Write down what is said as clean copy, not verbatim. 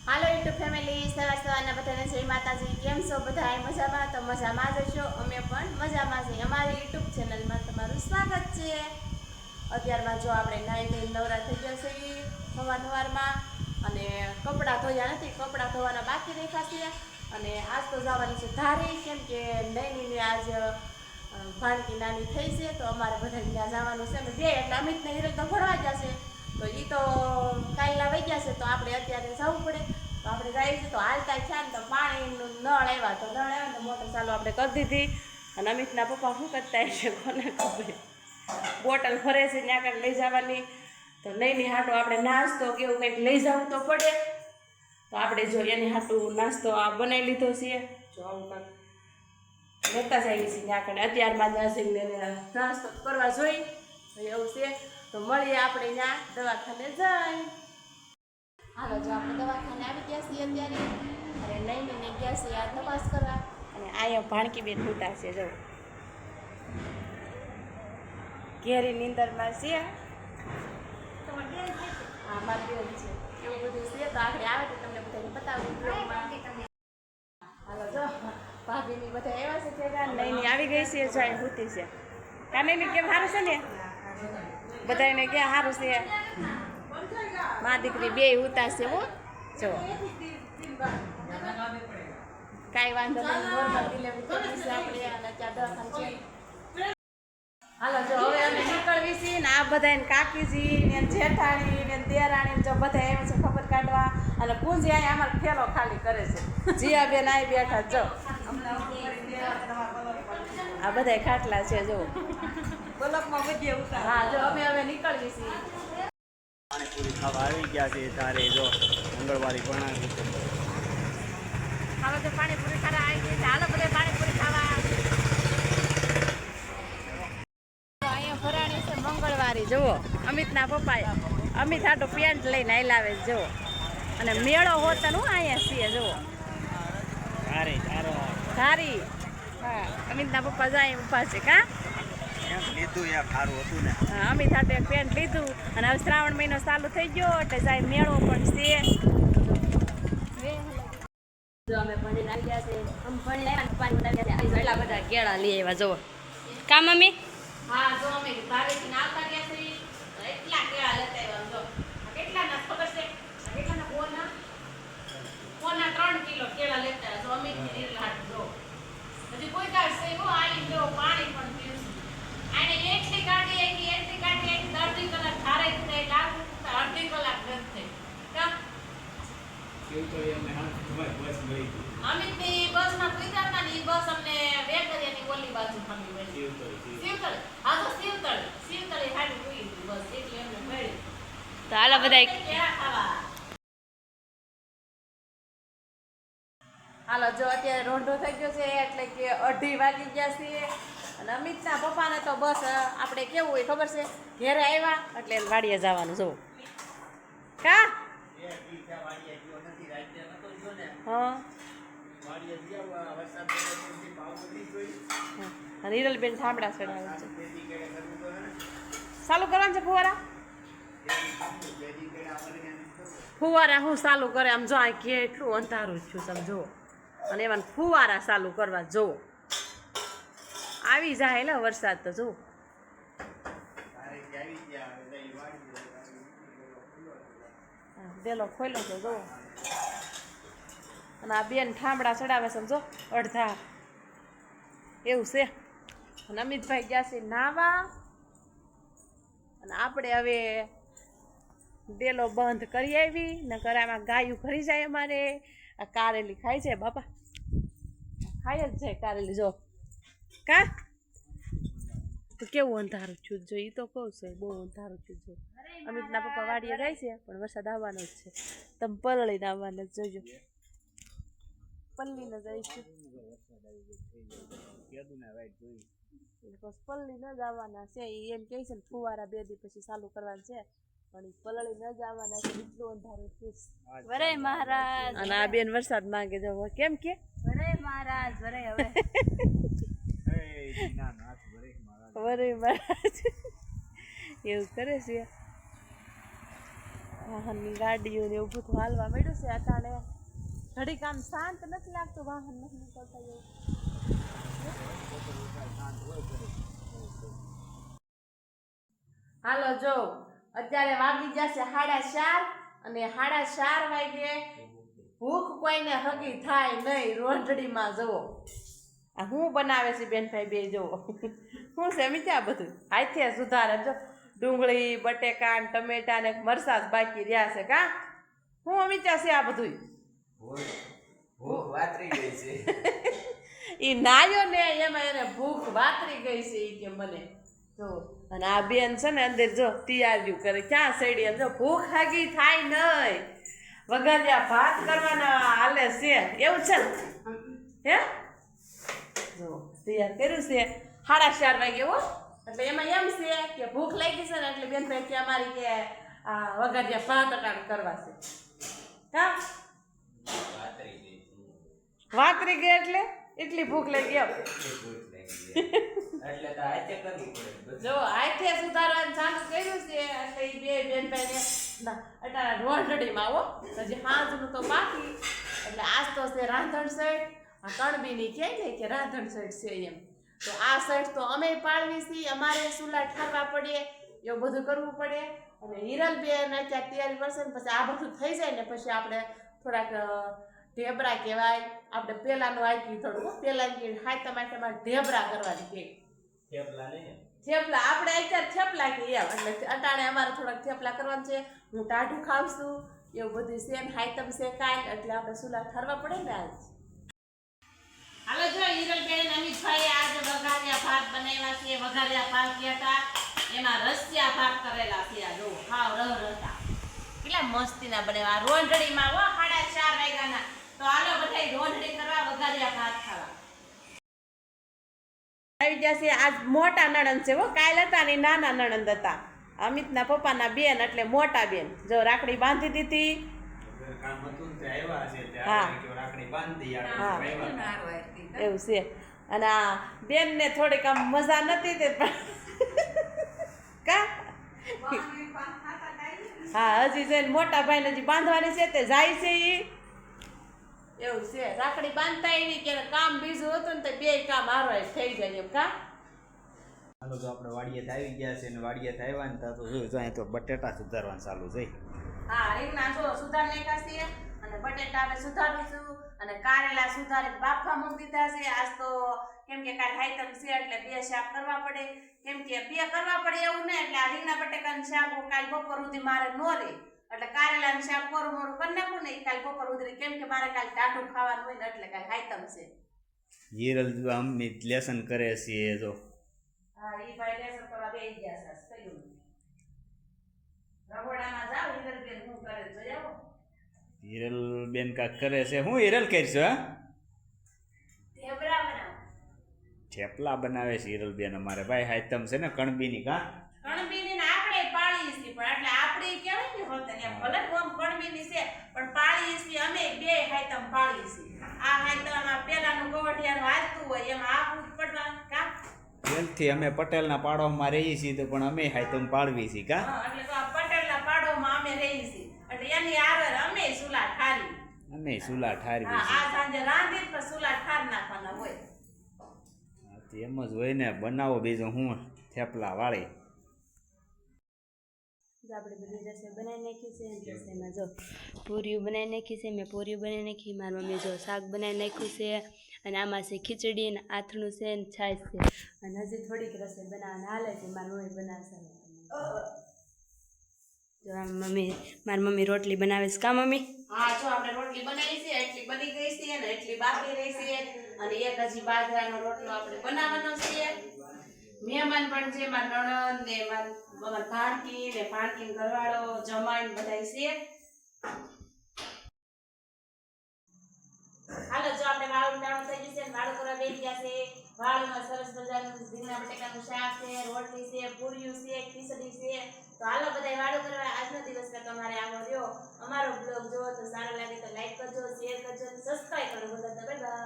હાલો YouTube family, સવારના બધાને જય માતાજી. કેમ છો બધા? મજામાં? તો મજામાં જ છો. અમે પણ મજામાં છીએ. અમારી યુટ્યુબ ચેનલમાં તમારું સ્વાગત છે. અત્યારમાં જો આપણે નાઈ ધોઈને નવરા થઈ ગયા છીએ સવારમાં, અને કપડાં ધોયા નથી, કપડાં ધોવાના બાકી રાખ્યા છે. અને આજ તો જવાની છે ધારી, કેમ કે નૈનીને આજ ભાણકી નાની થઈ છે, તો અમારે બધા ત્યાં જવાનું છે. બે એટલે અમિતને હિરલ તો ભણવા ગયા છે, તો એ તો કાલના વહી ગયા છે, તો આપણે અત્યારે જવું પડે. તો આપણે જઈએ છીએ, તો હાલતા છે ને તો પાણીનું નળ આવ્યા, તો નળ આવ્યા ને મોટર ચાલુ આપણે કરી દીધી. અને અમિતના પપ્પા શું કરતા હશે કોને ખબર, બોટલ ભરે છે ત્યાં કાંઈક લઈ જવાની. તો નહીંની હાટું આપણે નાસ્તો કેવું કંઈક લઈ જવું તો પડે. તો આપણે જો એની હાટું નાસ્તો આ બનાવી લીધો છે. જો આવું કાંઈક લેતા જઈએ છીએ ત્યાં આગળ. અત્યારમાં જઈને નાસ્તો કરવા જોઈ એવું છે. તો મળીએ આપણે ત્યાં દવાખાને જાય. હાલો, જો આપણે દવાખાને આવી ગયા છીએ અત્યારે. અને નૈનીને ગયા છીએ આ તપાસ કરવા. અને અહીંયા ભાણકી બેન ઉતા છે, જો ઘેરી નીંદરમાં છે. હા, મારી બેન છે. એવું બધું છે. તો આગળ આવે તો તમને બધાને બતાવું. હાલો, જો ભાભીની બધા એવા છે ત્યાં નૈની આવી ગઈ છે, જાય હોતી છે. કાનૈની કેમ સારું છે ને? બધાને ક્યાં સારું છે? મા દીકરી બે ઉતારશે હો. જો કાંઈ વાંધો નહીં, નોર્મલ ડિલિવરી કરી છે આપણે. અને ત્યાં દવાખાને છે. હાલો, જો હવે અમે નીકળવી છીએ ને. આ બધાને કાકીજી ને જેઠાણી ને દેરાણી જો બધા એમ છે ખબર કાઢવા. અને પૂંજી અહીંયા અમારે ખેલો ખાલી કરે છે. જીયા બેન આવી બેઠા જો. આ બધા ખાટલા છે જો. હા, જો અમે હવે નીકળવી છીએ. પાણીપુરી ખાવા આવી ગયા છે તારે જો મંગળવારી ભણાવી. હાલો, તો પાણીપુરી ખાવા આવી ગઈ છે. હાલો બધા પાણીપુરી ખાવા. અહીંયા ભરાણી છે મંગળવારી જુઓ. અમિતના પપ્પાએ અમિત હાટું પેન્ટ લઈને આલાવે જુઓ. અને મેળો હોતા હું અહીંયા છીએ જુઓ. ધારી. હા, અમિતના પપ્પા જાય ઊભા છે. કા લીધું યાર સારું હતું ને. હા, અમિત હાટુ એક પેન્ટ લીધું. અને હવે શ્રાવણ મહિનો ચાલુ થઈ ગયો એટલે જાય મેળો પણ છે. જો અમે ભણીને આવી ગયા છે. અમે ભણીને આવ્યા ને એટલા બધા કેળા લઈ આવ્યા જુઓ. કા મમ્મી? હા, જો અમે ભાવેથી આવતા ગયા છે. એટલા કેળા લેતા આવ્યા. જો કેટલાના ખબર છે? કેટલાના પોના 3 કિલો કેળા લેતા આવ્યા. જો અમિતની નીરલાટ જો હજી કોઈ કાળ છે હો. આઈ જો પાણી પણ પીવું. આને એટલી કાઢી અડધી કલાક ધારે થઈ લાગુ અડધી કલાક નથી થઈ. અમિતની બસમાં પ્રીતામાં ની બસ અમને વેકરિયાની ઓલી બાજુ ખમી મળી. શિવતળી. હા, તો શિવતળી હાડી પૂરી બસ એટલે અમને મળી. તો હાલો બધા કેળા ખાવા. હાલો, જો અત્યારે રોંઢો થઈ ગયો છે એટલે કે 2:30 વાગી ગયા છે. અને અમિતના પપ્પાને તો બસ આપણે કેવું હોય ખબર છે, ઘેરે આવ્યા એટલે વાડીએ જવાનું જવું. કા હા, હિરલબેન ઠામડા ચડાવે છે. ચાલુ કરવાનું છે ફુવારા. ફુવારા હું ચાલુ કરે આમ જો. આ કેટલું અંધારું છું સમજો. અને એમાં ફુવારા ચાલુ કરવા જો. આવી જાય એટલે વરસાદ તો જો. ડેલો ખોલ્યો છે જો. અને આ બેન ઠામડા ચડાવે સમજો અડધા એવું છે. અને અમિતભાઈ ગયા છે નાવા. અને આપણે હવે ડેલો બંધ કરી આવી. નકર આમાં ગાયું ભરી જાય અમારે. આ કારેલી ખાય છે બાપા, ખાય જ જાય કારેલી જો. કા તો કેવું અંધારું છું જો. એ તો કહું છે બહુ અંધારું છું જો. અમિતના પપ્પા વાડીએ જાય છે પણ વરસાદ આવવાનો જ છે. તમે પલળીને આવવાના જ જોજો. પલ્લીને જઈશું. પલ્લી ન જ આવવાના છે. એમ કહે છે ને ફુવારા 2 દી પછી ચાલુ કરવાનું છે. પણ પલળી ન જ આવવાના છે. એટલું અંધારું છે. વરે મહારાજ. અને આ બેન વરસાદ માંગે જો. કેમ કે વરે મહારાજ વરે હવે વરે મહારાજ એવું કરે છે. વાહનની ગાડીઓ ને એવું બધું હાલવા મળ્યું છે અટાણે ઘડીક આમ શાંત નથી લાગતું વાહન નથી નીકળતા એવું હાલો જો અત્યારે વાગી જશે 4:30 અને 4:30 વાગે ભૂખ કોઈને હગી થાય નહીં રોંઢડીમાં જવો આ હું બનાવે છે બેનભાઈ બે જુઓ શું છે મીઠા બધું હાથે સુધારે જો ડુંગળી બટેકા ને ટમેટા ને મરચાં જ બાકી રહ્યા છે કા હું મીઠા છે આ બધું ભૂખ વાતરી ગઈ છે ઈ નાયો ને એમાં એને ભૂખ વાતરી ગઈ છે ઈ કે મને જો અને આ બેન છે ને અંદર જો તૈયારીઓ કરે ક્યાં સડી જો ભૂખ હાગી થાય નહીં વઘાર્યા ભાત કરવાના હાલે છે એવું છે ને હે જો તૈયાર કર્યું છે 4:30 વાગે હો એટલે એમાં એમ છે કે ભૂખ લાગી છે ને એટલે બેન ભાઈ કે અમારી કે આ વઘાર્યા ભાત અટાણ કરવા છે હા વાતરી ગઈ એટલે એટલી ભૂખ લાગી એમ એટલે તો આજે કરવું પડે જો હાથે સુધારવાનું ચાલુ કર્યું છે એટલે ઈ બે બેન ભાઈને અટાણા રોંઢડીમાં હો હજી સાંજનું તો બાકી એટલે આજ તો છે રાંધણ સેટ આ કણબીની કહે ને કે રાંધણ સેટ છે એમ તો આ સેટ તો અમે પાળવી છીએ અમારે ચૂલા ઠારવા પડે એવું બધું કરવું પડે અને હિરલ બેન અત્યારે તૈયારી કરશે ને પછી આ બધું થઈ જાય ને પછી આપણે થોડાક ઢેબરા કહેવાય આપણે પેલાનું આપ્યું થોડું પેલા હાથમાં ઢેબરા કરવાની કે થેપલા નહીં થેપલા આપણે અત્યારે થેપલા કે એમ એટલે અટાણે અમારે થોડાક થેપલા કરવાનું છે હું ટાઢું ખાઉં છું એવું બધું છે ને હાઈતમ છે કાંઈ એટલે આપણે ચૂલા ઠરવા પડે ને આજ હાલો જો હિરલબેન અમિતભાઈ આજે વઘારિયા ભાત બનાવ્યા છે વઘારિયા ભાત કહેતા એમાં રસિયા ભાત કરેલા છે આ જો હાવ રહતા કેટલા મસ્તીના બનાવ્યા રોંઢડીમાં હો 4:30 વાગ્યાના તો હાલો બધાય રોંઢડી કરવા વઘારિયા ભાત ખાવા આવી જશે આજ મોટા નણંદ છે હો કાલ હતા ને નાના નણંદ હતા અમિતના પપ્પાના બેન એટલે મોટા બેન જો રાખડી બાંધી દીધી કામ હતું તે આવ્યા છે તે હા. આપણે કે રાખડી બાંધી હા. આવ્યા એવું છે અને આ બેન ને થોડીક આમ મજા નથી તે પણ કા હા હજી જઈને મોટા ભાઈને હજી બાંધવાની છે તે જાય છે ઈ એવું છે રાખડી બાંધતા એની કે કામ બીજું હતું ને તે બે કામ હારો થઈ જાય એમ કા હાલો તો આપણે વાડીએ આવી ગયા છે ને વાડીએ આવ્યા ને તો જો અહીં તો બટેટા સુધારવાનું ચાલુ છે હા રીંગણા જો સુધાર નાખ્યા છે અને બટેટા આપણે સુધારીશું અને કારેલા સુધારી બાફવા મૂકી દીધા છે આજ તો કેમ કે કાલ હાઈતમ છે એટલે બે શાક કરવા પડે કેમ કે બે કરવા પડે એવું ને એટલે આ રીંગણા બટેકાનું શાક કાલ બપોર સુધી મારે નો રહે એટલે કારેલાનું શાક કોરું મોરું કરી નાખું ને કાલ બપોર સુધી કેમ કે મારે કાલ ટાઢું ખાવાનું હોય ને એટલે કાલ હાઈતમ છે હિરલ જો અમને લેસન કરે છે જો હા ઈ ભાઈ લેસન કરવા બેસી ગયા છે કયું રહોડામાં જાવ હિરલબેન હું કરે જોઈ આવો હિરલ બેન કાક કરે છે હું હિરલ કરશો હા ઢેબરા બનાવો થેપલા બનાવે છે હિરલ બેન અમારે ભાઈ હાઈતમ છે ને કણબીની કા કણબીની ને આપણે પાળી છે પણ એટલે આપણે કહેવાય ને હોત ને ભલે કોમ કણબીની છે પણ પાળી છે અમે બે હાઈતમ પાળી છે આ હાઈતમમાં પેલાનું ગવઢિયાનું હાલતું હોય એમાં આખું પડવા કા પેલથી અમે પટેલના પાડોમાં રહીએ છીએ તો પણ અમે હાઈતમ પાડવી છીએ કા હા એટલે તો આ પટેલના પાડોમાં અમે રહી છીએ એટલે એની આરર અમે સુલા ઠારી અમે સુલા ઠારવી હા છીએ આ સાંજે રાંધી પણ સુલા ઠાર નાખવાના હોય હા, તો એમ જ હોય ને બનાવો બીજું હું થેપલા વાળી આપણે બધી રસોઈ બનાવી નાખી છે રસોઈમાં જો પૂરીઓ બનાવી નાખી છે મેં પૂરીઓ બનાવી નાખી મારી મમ્મી જો શાક બનાવી નાખ્યું છે અને આમાં છે ખીચડી ને આથણું છે ને છાશ છે અને હજી થોડીક રસોઈ બનાવવાના હાલે છે મારી મમ્મી બનાવશે જો મારી મમ્મી રોટલી બનાવે છે કા મમ્મી હા જો આપણે રોટલી બનાવી છે એટલી બની ગઈ છે અને એટલી બાકી રહી છે અને એક હજી બાજરાનો રોટલો આપણે બનાવવાનો છે મહેમાન પણ છે મારા નણંદ ને મારા ભાણકી ને ભાણકી ઘરવાળો જમાઈ બધા છે હાલો જો આપણે વાળું ટાણું થઈ ગયું છે વાળું કરવા બેસી ગયા છે વાળુમાં સરસ મજાનું રીંગણા બટેકાનું શાક છે રોટલી છે પૂરીયું છે ખીચડી છે તો હાલો બધા વાળું કરવા આજનો દિવસ કે તમારે આગળ રહ્યો અમારો બ્લોગ જોવો તો સારો લાગે તો લાઈક કરજો શેર કરજો સબસ્ક્રાઇબ કરજો બધા બાય બાય